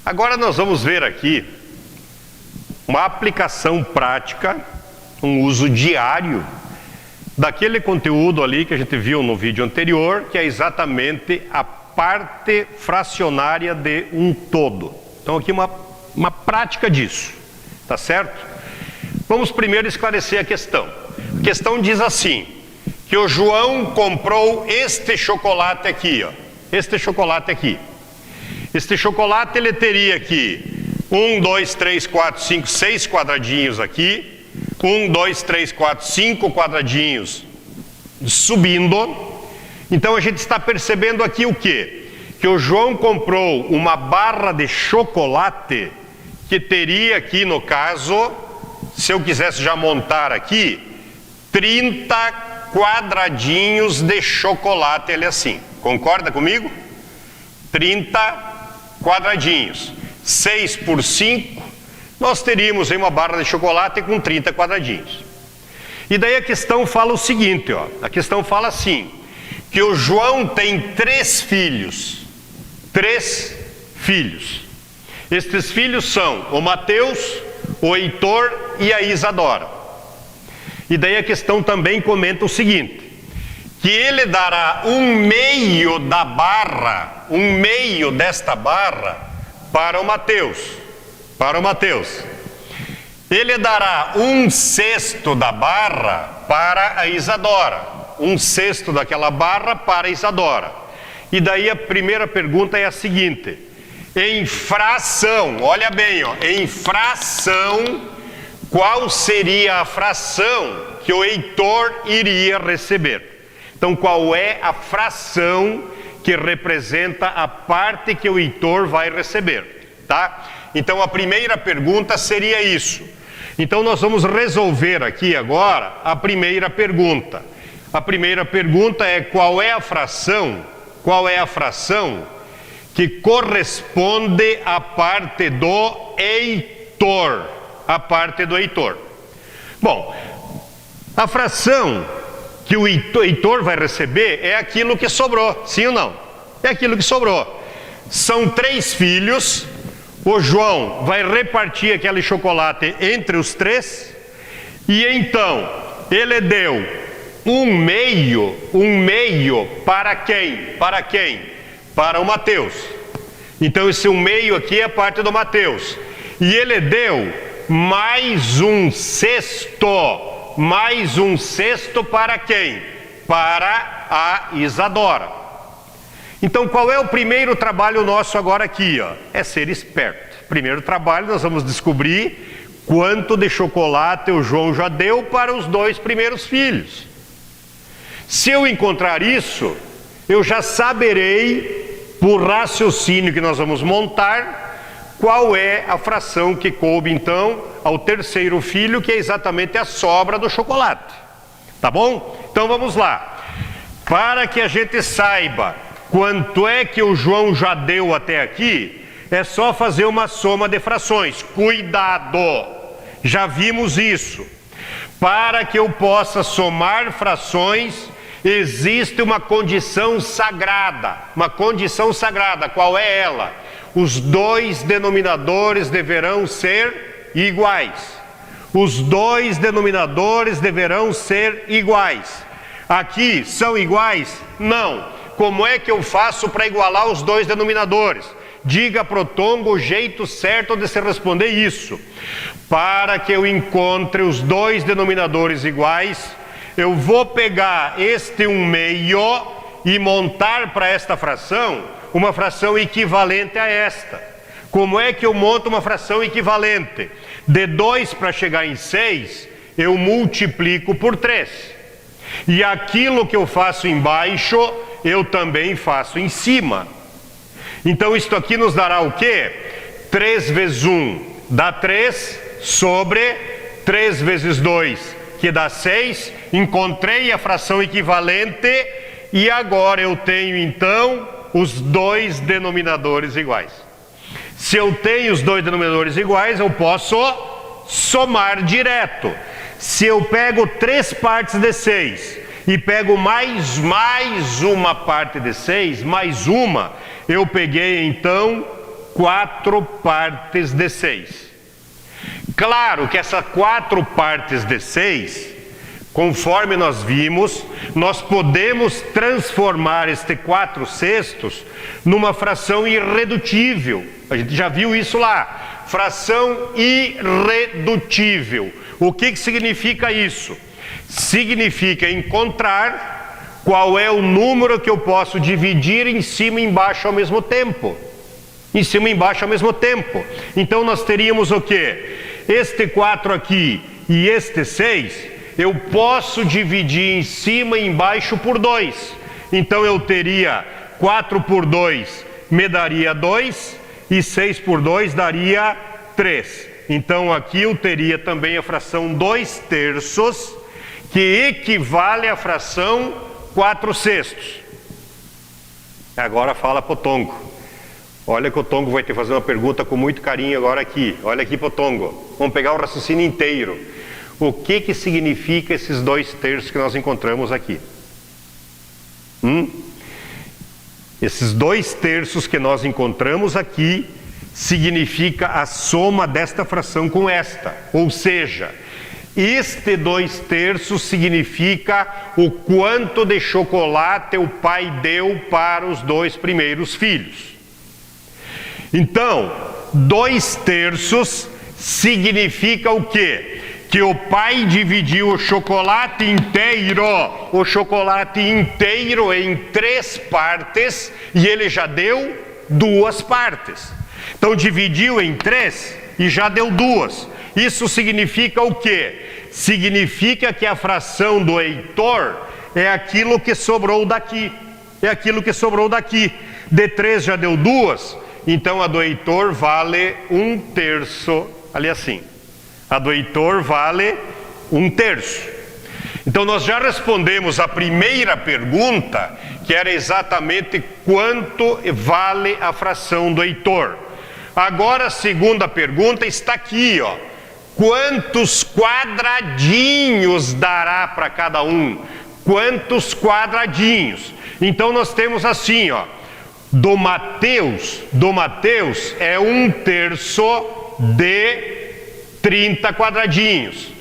Agora nós vamos ver aqui uma aplicação prática, um uso diário daquele conteúdo ali que a gente viu no vídeo anterior, que é exatamente a parte fracionária de um todo. Então aqui uma prática disso, tá certo? Vamos primeiro esclarecer a questão. A questão diz assim, que o João comprou este chocolate aqui, ó, este chocolate aqui. Este chocolate ele teria aqui 1, 2, 3, 4, 5, 6 quadradinhos aqui, 1, 2, 3, 4, 5 quadradinhos subindo. Então a gente está percebendo aqui o quê? Que o João comprou uma barra de chocolate que teria aqui, no caso, se eu quisesse já montar aqui, 30 quadradinhos de chocolate, ele assim. Concorda comigo? 30 quadradinhos. 6 por 5, nós teríamos aí uma barra de chocolate com 30 quadradinhos. E daí a questão fala o seguinte, ó, a questão fala assim, que o João tem 3 filhos. 3 filhos. Estes filhos são o Mateus, o Heitor e a Isadora. E daí a questão também comenta o seguinte, que ele dará um meio da barra, um meio desta barra para o Mateus. Ele dará 1/6 da barra para a Isadora. 1/6 daquela barra para a Isadora. E daí a primeira pergunta é a seguinte, em fração, olha bem, ó, em fração, qual seria a fração que o Heitor iria receber? Então, qual é a fração que representa a parte que o Heitor vai receber, tá? Então, a primeira pergunta seria isso. Então, nós vamos resolver aqui agora a primeira pergunta. A primeira pergunta é qual é a fração que corresponde à parte do Heitor, a parte do Heitor. Bom, a fração que o Heitor vai receber é aquilo que sobrou, sim ou não? É aquilo que sobrou. São 3 filhos, o João vai repartir aquele chocolate entre os 3, e então ele deu um meio para quem? Para o Mateus. Então esse 1/2 aqui é a parte do Mateus. E ele deu mais 1/6 para quem? Para a Isadora. Então qual é o primeiro trabalho nosso agora aqui, ó? É ser esperto. Primeiro trabalho nós vamos descobrir quanto de chocolate o João já deu para os 2 primeiros filhos. Se eu encontrar isso, eu já saberei, por raciocínio que nós vamos montar, qual é a fração que coube então ao terceiro filho, que é exatamente a sobra do chocolate. Tá bom? Então vamos lá. Para que a gente saiba quanto é que o João já deu até aqui, é só fazer uma soma de frações. Cuidado! Já vimos isso. Para que eu possa somar frações, existe uma condição sagrada. Uma condição sagrada. Qual é ela? Os 2 denominadores deverão ser iguais. Os 2 denominadores deverão ser iguais. Aqui são iguais? Não. Como é que eu faço para igualar os 2 denominadores? Diga pro Tongo o jeito certo de se responder isso. Para que eu encontre os 2 denominadores iguais, eu vou pegar este 1/2 e montar para esta fração uma fração equivalente a esta. Como é que eu monto uma fração equivalente? De 2 para chegar em 6, eu multiplico por 3. E aquilo que eu faço embaixo, eu também faço em cima. Então isto aqui nos dará o quê? 3 vezes 1 dá 3, sobre 3 vezes 2, que dá 6. Encontrei a fração equivalente e agora eu tenho então os 2 denominadores iguais. Se eu tenho os 2 denominadores iguais, eu posso somar direto. Se eu pego 3 partes de 6 e pego mais uma parte de 6, mais uma, eu peguei então 4 partes de 6. Claro que essas 4 partes de 6, conforme nós vimos, nós podemos transformar este 4/6 numa fração irredutível. A gente já viu isso lá. Fração irredutível. O que significa isso? Significa encontrar qual é o número que eu posso dividir em cima e embaixo ao mesmo tempo. Em cima e embaixo ao mesmo tempo. Então nós teríamos o quê? Este 4 aqui e este 6, eu posso dividir em cima e embaixo por 2. Então eu teria 4 por 2 me daria 2 e 6 por 2 daria 3. Então aqui eu teria também a fração 2/3, que equivale à fração 4/6. Agora fala pro Tongo. Olha que o Tongo vai ter que fazer uma pergunta com muito carinho agora aqui. Olha aqui pro Tongo. Vamos pegar o raciocínio inteiro. O que significa esses 2/3 que nós encontramos aqui? Esses 2/3 que nós encontramos aqui significa a soma desta fração com esta. Ou seja, este 2/3 significa o quanto de chocolate o pai deu para os 2 primeiros filhos. Então, 2/3 significa o quê? Que o pai dividiu o chocolate inteiro em 3 partes e ele já deu 2 partes. Então dividiu em 3 e já deu 2. Isso significa o quê? Significa que a fração do Heitor é aquilo que sobrou daqui. É aquilo que sobrou daqui. De 3 já deu 2, então a do Heitor vale 1/3. Ali assim. A do Heitor vale 1/3. Então nós já respondemos a primeira pergunta, que era exatamente quanto vale a fração do Heitor. Agora a segunda pergunta está aqui, ó. Quantos quadradinhos dará para cada um? Quantos quadradinhos? Então nós temos assim, ó. Do Mateus é 1/3 de 30 quadradinhos.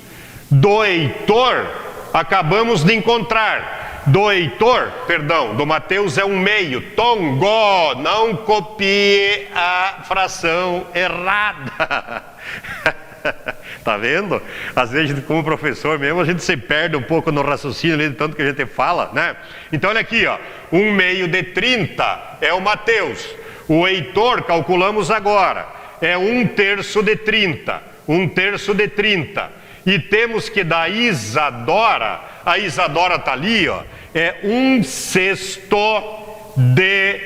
Do Heitor, acabamos de encontrar. Do Mateus é 1/2. Tongo, não copie a fração errada. Tá vendo? Às vezes, como professor mesmo, a gente se perde um pouco no raciocínio, de tanto que a gente fala, né? Então, olha aqui, ó. 1/2 de 30 é o Mateus. O Heitor, calculamos agora, é 1/3 de 30. 1/3 de 30. E temos que da Isadora, a Isadora está ali, ó, é 1/6 de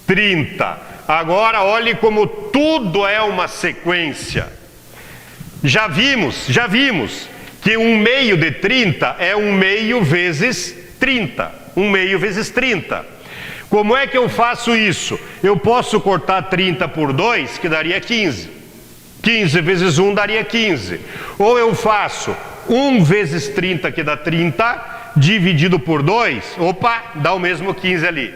30. Agora, olhe como tudo é uma sequência. Já vimos que 1/2 de 30 é 1/2 vezes 30. 1/2 vezes 30. Como é que eu faço isso? Eu posso cortar 30 por 2, que daria 15. 15 vezes 1 daria 15. Ou eu faço 1 vezes 30, que dá 30, dividido por 2, opa, dá o mesmo 15 ali.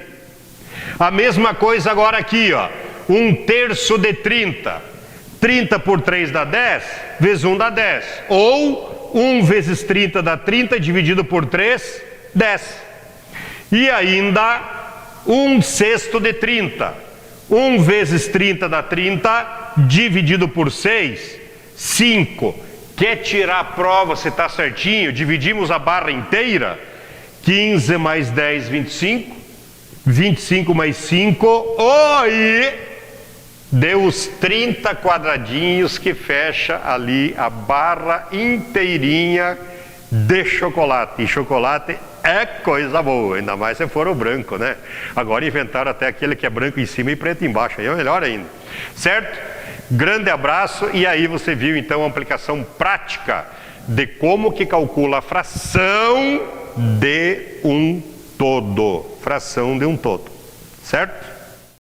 A mesma coisa agora aqui, ó. 1/3 de 30. 30 por 3 dá 10, vezes 1 dá 10. Ou 1 vezes 30 dá 30, dividido por 3, 10. E ainda 1/6 de 30. 1 vezes 30 dá 30, dividido por 6, 5. Quer tirar a prova se está certinho? Dividimos a barra inteira. 15 mais 10, 25. 25 mais 5. Oi! Deu os 30 quadradinhos que fecha ali a barra inteirinha de chocolate. E chocolate é coisa boa, ainda mais se for o branco, né? Agora inventaram até aquele que é branco em cima e preto embaixo, aí é melhor ainda. Certo? Grande abraço, e aí você viu então a aplicação prática de como que calcula a fração de um todo. Fração de um todo, certo?